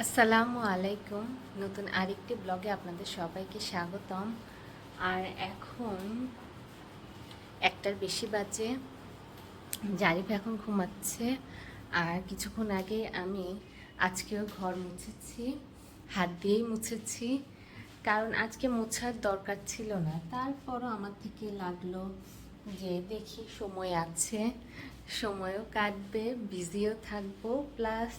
আসসালামু আলাইকুম। নতুন আরেকটি ব্লগে আপনাদের সবাইকে স্বাগতম। আর এখন 1টার বেশি বাজে। জারিফ এখন ঘুমাচ্ছে। আর কিছুক্ষণ আগে আমি আজকেও ঘর মুছেছি, হাত দিয়েই মুছেছি, কারণ আজকে মোছার দরকার ছিল না। তারপরও আমার থেকে লাগলো যে দেখি সময় আছে, সময়ও কাটবে, বিজিও থাকবো, প্লাস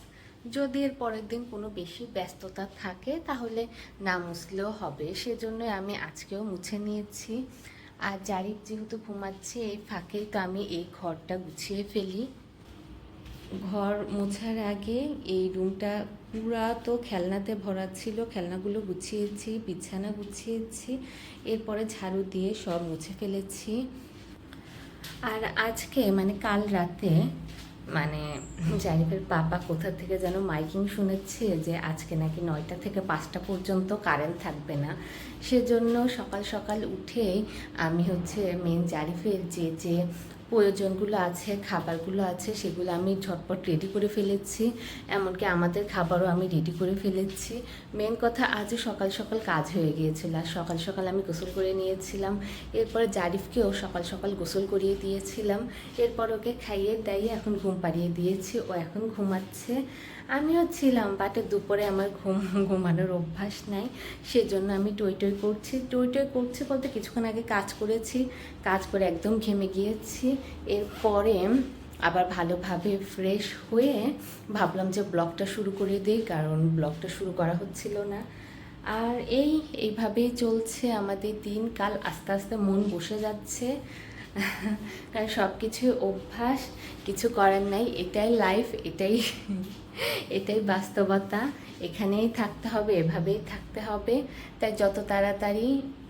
যদি এর পরের দিন কোনো বেশি ব্যস্ততা থাকে তাহলে না মুছলেও হবে। সেজন্য আমি আজকেও মুছে নিয়েছি। আর জারিফ যেহেতু ঘুমাচ্ছে, এই ফাঁকেই তো আমি এই ঘরটা গুছিয়ে ফেলি। ঘর মোছার আগে এই রুমটা পুরা তো খেলনাতে ভরা ছিল, খেলনাগুলো গুছিয়েছি, বিছানা গুছিয়েছি, এরপরে ঝাড়ু দিয়ে সব মুছে ফেলেছি। আর আজকে কাল রাতে জারিফের পাপা কোথা থেকে যেন মাইকিং শুনেছে যে আজকে নাকি 9টা থেকে 5টা পর্যন্ত কারেন্ট থাকবে না। সেজন্য সকাল সকাল উঠেই আমি মেন জারিফের যে প্রয়োজনগুলো আছে, খাবারগুলো আছে, সেগুলো আমি ঝটপট রেডি করে ফেলেছি। এমনকি আমাদের খাবারও আমি রেডি করে ফেলেছি। মেন কথা, আজও সকাল সকাল কাজ হয়ে গিয়েছিল। আর সকাল সকাল আমি গোসল করে নিয়েছিলাম। এরপরে জারিফকেও সকাল সকাল গোসল করিয়ে দিয়েছিলাম। এরপর ওকে খাইয়ে দাইয়ে এখন ঘুম পাড়িয়ে দিয়েছি, ও এখন ঘুমাচ্ছে। আমিও ছিলাম, বাট দুপুরে আমার ঘুমানোর অভ্যাস নাই। সেজন্য আমি টই টই করছি। টই টই করছি বলতে কিছুক্ষণ আগে কাজ করেছি, কাজ করে একদম ঘেমে গিয়েছি। এরপরে আবার ভালোভাবে ফ্রেশ হয়ে ভাবলাম যে ব্লগটা শুরু করে দিই, কারণ ব্লগটা শুরু করা হচ্ছিল না। আর এইভাবেই চলছে আমাদের দিন কাল। আস্তে আস্তে মন বসে যাচ্ছে, কারণ সব কিছুই অভ্যাস, কিছু করার নাই। এটাই লাইফ, এটাই বাস্তবতা। এখানেই থাকতে হবে, এভাবেই থাকতে হবে। তাই যত তাড়াতাড়ি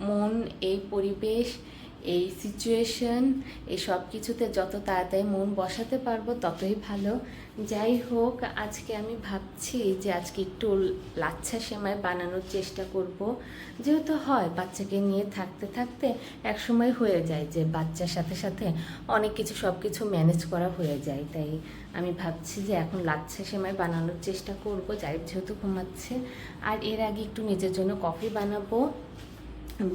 মন, এই পরিবেশ, এই সিচুয়েশন, এই সব কিছুতে যত তাড়াতাড়ি মন বসাতে পারবো ততই ভালো। যাই হোক, আজকে আমি ভাবছি যে আজকে একটু লাচ্ছা সেমাই বানানোর চেষ্টা করব। যেহেতু হয়, বাচ্চাকে নিয়ে থাকতে থাকতে একসময় হয়ে যায় যে বাচ্চার সাথে সাথে অনেক কিছু, সব কিছু ম্যানেজ করা হয়ে যায়। তাই আমি ভাবছি যে এখন লাচ্ছা সেমাই বানানোর চেষ্টা করব, জারিফ যেহেতু ঘুমাচ্ছে। আর এর আগে একটু নিজের জন্য কফি বানাবো,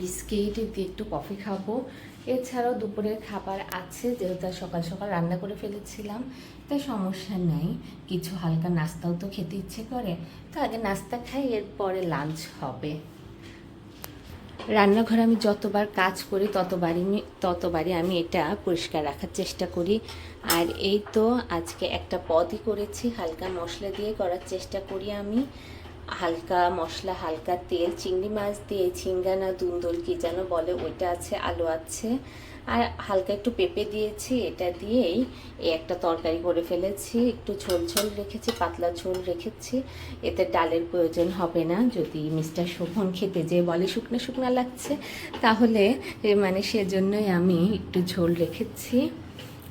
বিস্কিট দিয়ে একটু কফি খাবো। এছাড়াও দুপুরের খাবার আছে, যেহেতু সকাল সকাল রান্না করে ফেলেছিলাম, তাই সমস্যা নাই। কিছু হালকা নাস্তাও তো খেতে ইচ্ছে করে, তো আগে নাস্তা খাই, এরপরে লাঞ্চ হবে। রান্নাঘরে আমি যতবার কাজ করি ততবারই আমি এটা পরিষ্কার রাখার চেষ্টা করি। আর এই তো আজকে একটা পদই করেছি, হালকা মশলা দিয়ে করার চেষ্টা করি আমি। হালকা মশলা, হালকা তেল, চিংড়ি মাছ দিয়ে ঝিঙ্গা না দুন্দল কি যেন বলে, ওইটা আছে, আলু আছে, আর হালকা একটু পেঁপে দিয়েছি। এটা দিয়েই একটা তরকারি করে ফেলেছি। একটু ঝোল ঝোল রেখেছি, পাতলা ঝোল রেখেছি। এতে ডালের প্রয়োজন হবে না। যদি মিস্টার শোভন খেতে যে বলে শুকনো শুকনো লাগছে, তাহলে সেজন্যই আমি একটু ঝোল রেখেছি।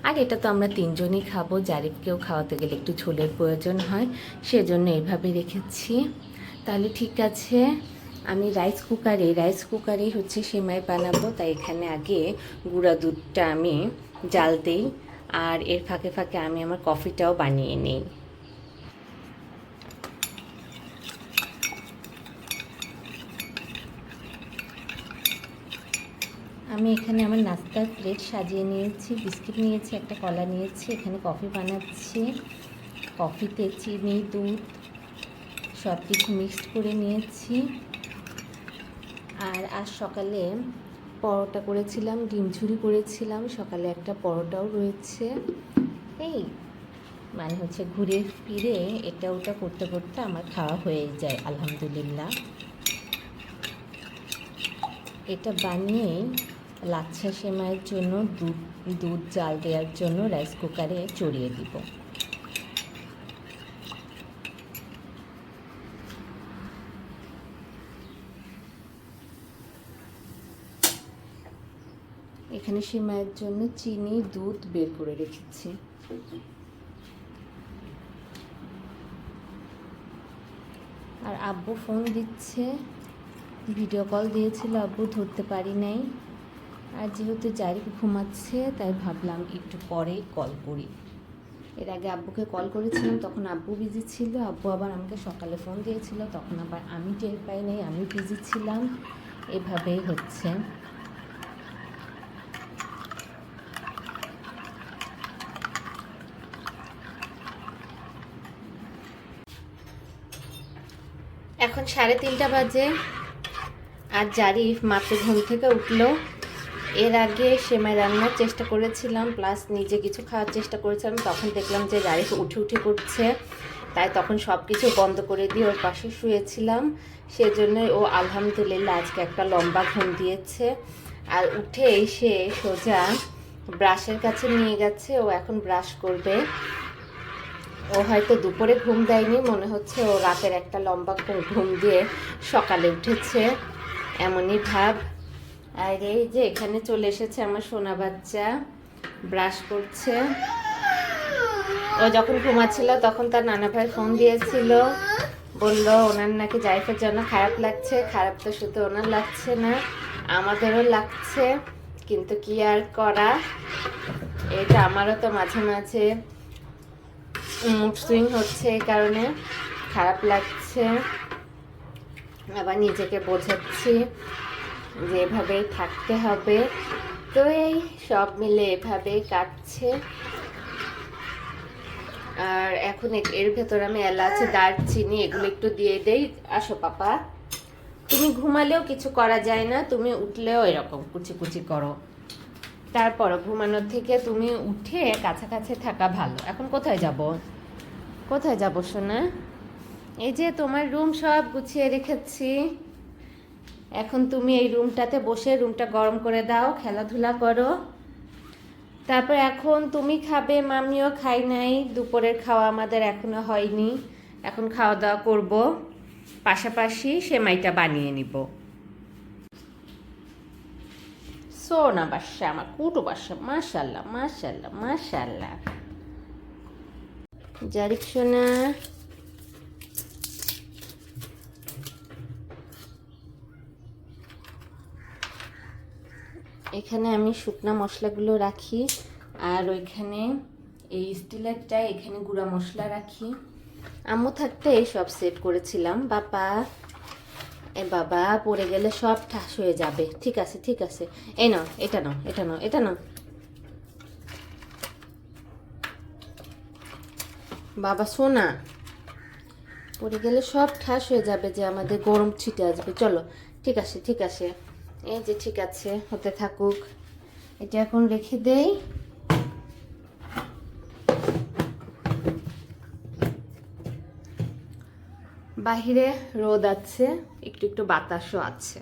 আর এটা তো আমরা তিনজনই খাবো, জারিফকেও খাওয়াতে গেলে একটু ঝোলের প্রয়োজন হয়, সেজন্য এভাবে রেখেছি। তাহলে ঠিক আছে, আমি রাইস কুকারেই সেমাই বানাবো। তাই এখানে আগে গুঁড়া দুধটা আমি জাল দিই, আর এর ফাঁকে ফাঁকে আমি আমার কফিটাও বানিয়ে নিই। আমি এখানে আমার নাস্তার প্লেট সাজিয়ে নিয়েছি, বিস্কিট নিয়েছি, একটা কলা নিয়েছি, এখানে কফি বানাচ্ছি। কফিতে চিনি, দুধ সব কিছু মিক্সড করে নিয়েছি। আর আজ সকালে পরোটা করেছিলাম, ডিম ঝুরি করেছিলাম, সকালে একটা পরোটাও রয়েছে। এই ঘুরে ফিরে এটা ওটা করতে করতে আমার খাওয়া হয়ে যায় আলহামদুলিল্লাহ। এটা বানিয়েই লাচ্ছা সেমাইয়ের জন্য দুধ জাল দেওয়ার জন্য রাইস কুকারে চড়িয়ে দিব। এখানে সেমাইয়ের জন্য চিনি, দুধ বের করে রেখেছি। আর আব্বু ফোন দিচ্ছে, ভিডিও কল দিয়েছিল, আব্বু ধরতে পারি নাই। আর যেহেতু জারিফ ঘুমাচ্ছে, তাই ভাবলাম একটু পরেই কল করি। এর আগে আব্বুকে কল করেছিলাম, তখন আব্বু বিজি ছিল। আব্বু আবার আমাকে সকালে ফোন দিয়েছিল, তখন আবার আমি টের পাই নাই, আমি বিজি ছিলাম। এভাবেই হচ্ছে। এখন 3:30 বাজে, আর জারিফ মাত্র ঘুম থেকে উঠলো। এর আগে সেমাই রান্নার চেষ্টা করেছিলাম, প্লাস নিজে কিছু খাওয়ার চেষ্টা করেছিলাম। তখন দেখলাম যে জারিফ উঠে উঠে করছে, তাই তখন সব কিছু বন্ধ করে দিয়ে ওর পাশে শুয়েছিলাম। সেজন্যই ও আলহামদুলিল্লাহ আজকে একটা লম্বা ঘুম দিয়েছে। আর উঠেই সে সোজা ব্রাশের কাছে নিয়ে গেছে, ও এখন ব্রাশ করবে। ও হয়তো দুপুরে ঘুম দেয়নি, মনে হচ্ছে ও রাতের একটা লম্বা ঘুম দিয়ে সকালে উঠেছে, এমনই ভাব। আর এই যে এখানে চলে এসেছে আমার সোনা বাচ্চা, ব্রাশ করছে। ও যখন ঘুমাচ্ছিল তখন তার নানা ভাই ফোন দিয়েছিল, বলল ওনার নাকি জারিফের জন্য খারাপ লাগছে। খারাপ তো শুধু ওনার লাগছে না, আমাদেরও লাগছে, কিন্তু কি আর করা। এটা আমারও তো মাঝে মাঝে মুড সুইং হচ্ছে, এই কারণে খারাপ লাগছে। আবার নিজেকে বোঝাচ্ছি যে এভাবেই থাকতে হবে। তো এই সব মিলে এভাবেই কাটছে। আর এখন এর ভেতর আমি এলাচ, দারচিনি এগুলো একটু দিয়ে দেই। আসো পাপা, তুমি ঘুমালেও কিছু করা যায় না, তুমি উঠলেও এরকম কুচি কুচি করো। তারপর ঘুমানোর থেকে তুমি উঠে কাছাকাছি থাকা ভালো। এখন কোথায় যাব? কোথায় যাব সোনা? এই যে তোমার রুম সব গুছিয়ে রেখেছি, এখন তুমি এই রুমটাতে বসে রুমটা গরম করে দাও, খেলাধুলা করো। তারপর এখন তুমি খাবে, মামিও খাই নাই, দুপুরের খাওয়া আমাদের এখনো হয়নি। এখন খাওয়া দাওয়া করব, পাশাপাশি সেমাইটা বানিয়ে নিব। সোনা বাসা, আমার কুটু বাসা, মাশাল্লাহ মাশাল্লাহ মাশাল্লাহ। জারিফ সোনা, এখানে আমি শুকনা মশলাগুলো রাখি, আর ওইখানে এই স্টিলেরটায় এখানে গুঁড়া মশলা রাখি। আম্মু থাকতে এই সব সেট করেছিলাম। বাবা, বাবা পড়ে গেলে সব ঠাস হয়ে যাবে। ঠিক আছে ঠিক আছে, এই নাও, এটা নাও, এটা নাও, এটা নাও। বাবা সোনা, পড়ে গেলে সব ঠাস হয়ে যাবে, যে আমাদের গরম ছিটে আসবে। চলো, ঠিক আছে ঠিক আছে, এই যে ঠিক আছে, হতে থাকুক। এটা এখন রেখে দেই। বাহিরে রোদ আছে, একটু একটু বাতাসও আছে।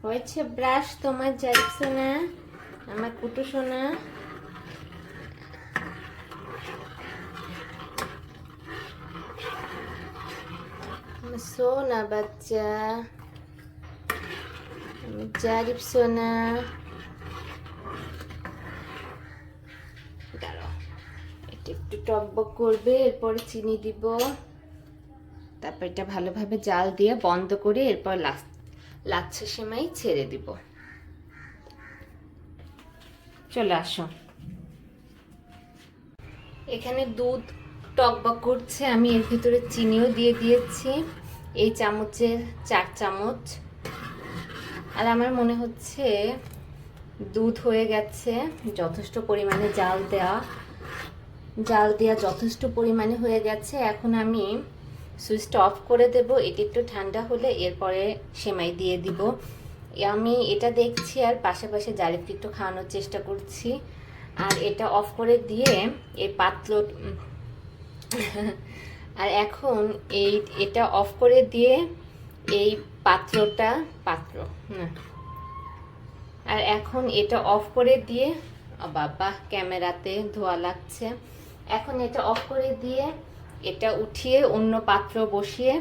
হয়েছে ব্রাশ তোমার জারিফ সোনা, আমার কুটু সোনা। সোনা বাচ্চা, জারিফ সোনা। দাঁড়াও, এটা একটু টকবক করবে, এরপরে চিনি দিব। তারপর এটা ভালোভাবে জাল দিয়ে বন্ধ করে এরপর লাচ্ছা সেমাই ছেড়ে দিব। চলে আসো। এখানে দুধ টকবক করছে, আমি এর ভিতরে চিনিও দিয়ে দিয়েছি, এই চামচের 4 চামচ। আর আমার মনে হচ্ছে দুধ হয়ে গেছে, যথেষ্ট পরিমাণে জাল দেওয়া যথেষ্ট পরিমাণে হয়ে গেছে। এখন আমি সুইচটা অফ করে দেব, এটি একটু ঠান্ডা হলে এরপরে সেমাই দিয়ে দিব। আমি এটা দেখছি, আর পাশাপাশি জারিফকে একটু খাওয়ানোর চেষ্টা করছি। আর এটা অফ করে দিয়ে এই আর এখন এটা অফ করে দিয়ে এই আর এখন এটা অফ করে দিয়ে, বাবা ক্যামেরাতে ধোয়া লাগছে। এখন এটা অফ করে দিয়ে এটা উঠিয়ে অন্য পাত্র বসিয়ে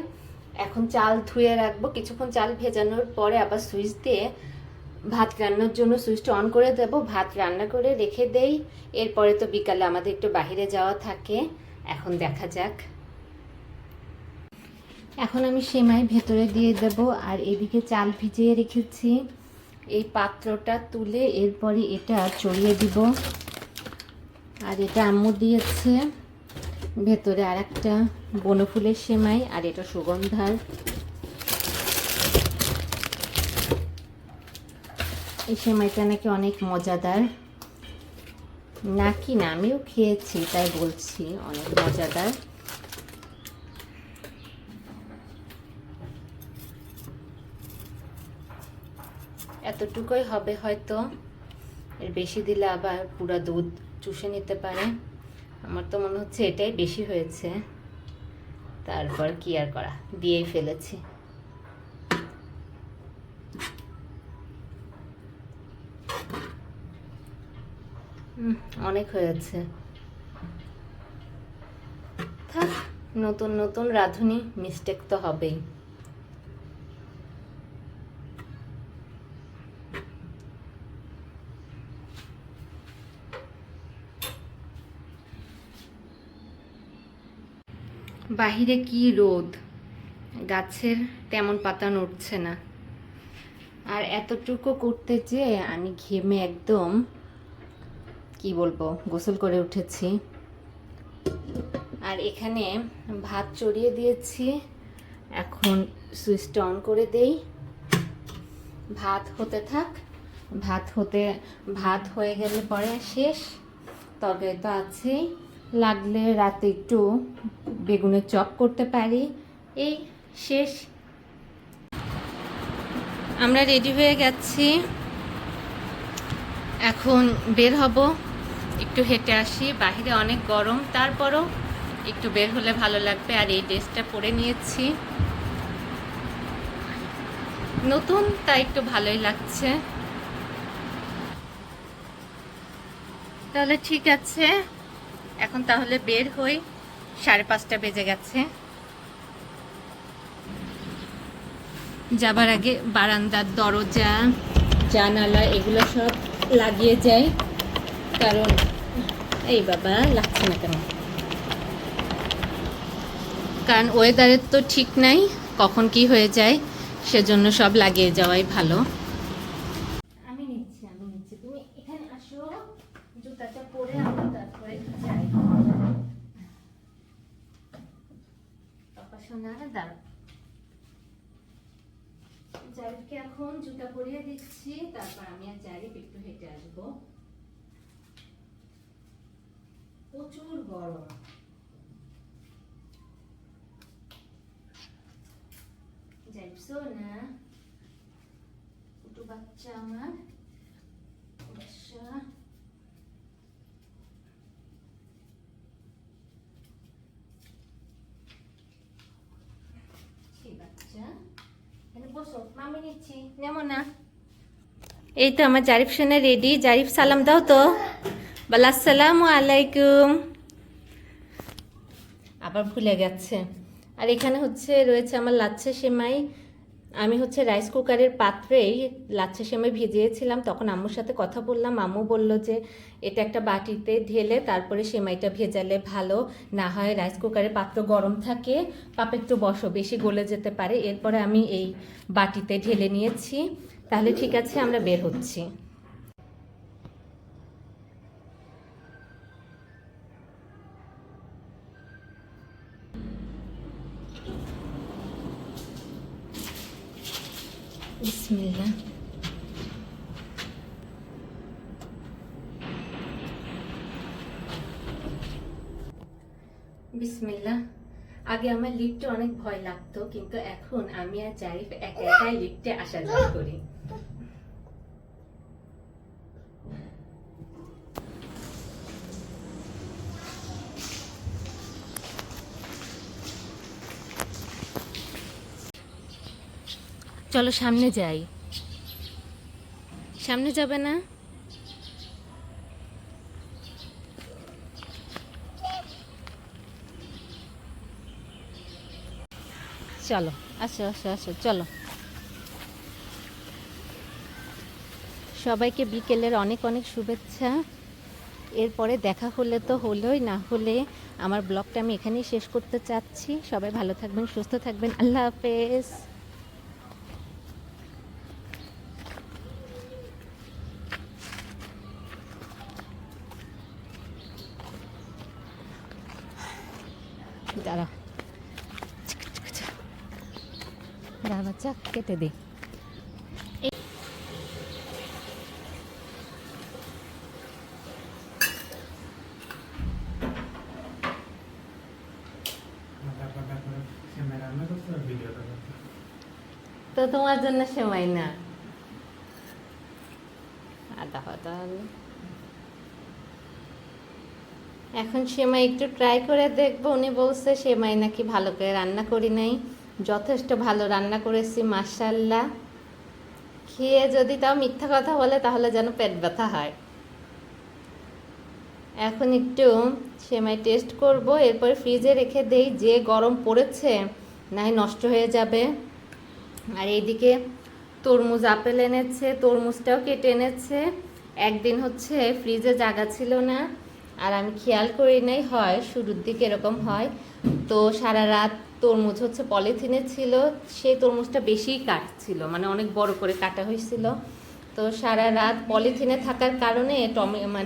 এখন চাল ধুয়ে রাখবো। কিছুক্ষণ চাল ভেজানোর পরে আবার সুইচ দিয়ে ভাত রান্নার জন্য সুইচটা অন করে দেব। ভাত রান্না করে রেখে দেই, এরপরে তো বিকালে আমাদের একটু বাইরে যাওয়া থাকে। এখন দেখা যাক। এখন আমি সেমাই ভেতরে দিয়ে দেব, আর এদিকে চাল ভিজিয়ে রেখেছি। এই পাত্রটা তুলে এরপরে এটা চড়িয়ে দিব। আর এটা আম্মু দিয়েছে, ভেতরে আর একটা বনফুলের সেমাই, আর এটা সুগন্ধার। এই সেমাইটা নাকি অনেক মজাদার, নাকি না আমিও খেয়েছি তাই বলছি অনেক মজাদার। এতটুকুই হবে হয়তো, এর বেশি দিলে আবার পুরো দুধ চুষে নিতে পারে। আমার তো মনে হচ্ছে এটাই বেশি হয়েছে, তারপর কি আর করা, দিয়েই ফেলেছি। অনেক হয়েছে, থাক। নতুন নতুন রাঁধুনি, মিস্টেক তো হবেই। বাহিরে কি রোদ, গাছের তেমন পাতা নড়ছে না। আর এতটুকু করতে যে আমি ঘেমে একদম কি বলবো, গোসল করে উঠেছি। আর এখানে ভাত চড়িয়ে দিয়েছি, এখন সুইচটা অন করে দেই, ভাত হতে থাক। ভাত হয়ে গেলে পরে শেষ। তবে তো আছেই, লাগলে রাতে একটু বেগুনের চপ করতে পারি। এই শেষ। আমরা রেডি হয়ে গেছি, এখন বের হব। একটু হেঁটে আসি, বাইরে অনেক গরম, তারপরও একটু বের হলে ভালো লাগবে। আর এই ড্রেসটা পরে নিয়েছি, নতুন, তাই একটু ভালোই লাগছে। তাহলে ঠিক আছে, এখন তাহলে বের হই। 5:30 বেজে গেছে। যাবার আগে বারান্দার দরজা জানালা এগুলো সব লাগিয়ে যাই, কারণ এই বাবা লাগছে না কেন, কারণ ওয়েদারের তো ঠিক নাই, কখন কি হয়ে যায়, সেজন্য সব লাগিয়ে যাওয়াই ভালো। আমি নিচ্ছি, তুমি এখানে আসো, জুতাটা পরে আমি তারপরে যাই। পাপা শোনা, দাঁড়া, জারিফকে এখন জুতা পরিয়ে দিচ্ছি, তারপর আমি আর জারিফ একটু হেঁটে আসবো। প্রচুর গরম। জারিফ সোনা, একটু বাচ্চা আমার বাচ্চা, বাচ্চা বসো, মামি নিচ্ছি, নেমো না। এই তো আমার জারিফ সোনা রেডি। জারিফ সালাম দাও তো, বল আসসালামু আলাইকুম। আবার ভুলে গেছে। আর এখানে রয়েছে আমার লাচ্ছা সেমাই। আমি রাইস কুকারের পাত্রেই লাচ্ছা সেমাই ভিজিয়েছিলাম, তখন আম্মুর সাথে কথা বললাম। আম্মু বলল যে এটা একটা বাটিতে ঢেলে তারপরে সেমাইটা ভেজালে ভালো, না হয় রাইস কুকারের পাত্র গরম থাকে, পাপা একটু বসো, বেশি গলে যেতে পারে। এরপরে আমি এই বাটিতে ঢেলে নিয়েছি। তাহলে ঠিক আছে, আমরা বের হচ্ছি। বিসমিল্লাহ। বিসমিল্লাহ। আগে আমার লিফটে অনেক ভয় লাগতো, কিন্তু এখন আমি আর জারিফ একা একাই লিফটে আসা যাওয়া করি। চলো সামনে যাই। সামনে যাবে না? চলো, আসো আসো আসো, চলো। সবাইকে বিকেলের অনেক অনেক শুভেচ্ছা। এরপরে দেখা হলে তো হলোই, না হলে আমার ব্লগটা আমি এখানেই শেষ করতে চাচ্ছি। সবাই ভালো থাকবেন, সুস্থ থাকবেন, আল্লাহ হাফেজ। দাঁড়া দাঁড়া বাচ্চা, কেটে দিই। তো তোমার জন্য সেমাই না, আদা পাতা। এখন সেমাই একটু ট্রাই করে দেখবো। উনি বলছে সেমাই নাকি ভালো করে রান্না করি নাই, যথেষ্ট ভালো রান্না করেছি মাশাআল্লাহ। খেয়ে যদি তাও মিথ্যা কথা বলে তাহলে যেন পেট ব্যথা হয়। এখন একটু সেমাই টেস্ট করব, এরপর ফ্রিজে রেখে দেই, যে গরম পড়েছে না নষ্ট হয়ে যাবে। আর এইদিকে তরমুজ আপেল এনেছে, তরমুজটাও কেটে এনেছে। একদিন হচ্ছে ফ্রিজে জায়গা ছিল না আর আমি খেয়াল করি নাই, হয় শুরুর দিকে এরকম হয়। তো সারা রাত তরমুজ হচ্ছে পলিথিনে ছিল, সেই তরমুজটা বেশিই কাটছিল, মানে অনেক বড় করে কাটা হয়েছিল। তো সারা রাত পলিথিনে থাকার কারণে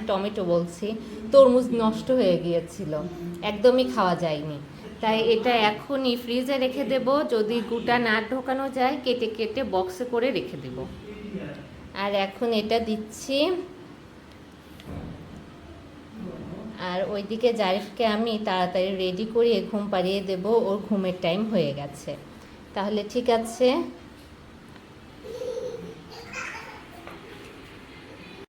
টমেটো বলছি, তরমুজ নষ্ট হয়ে গিয়েছিল, একদমই খাওয়া যায়নি। তাই এটা এখনই ফ্রিজে রেখে দেব, যদি গুটা না ঢোকানো যায় কেটে কেটে বক্সে করে রেখে দেব। আর এখন এটা দিচ্ছি। আর ওইদিকে জারিফকে আমি তাড়াতাড়ি রেডি করিয়ে ঘুম পাড়িয়ে দেব, ওর ঘুমের টাইম হয়ে গেছে। তাহলে ঠিক আছে।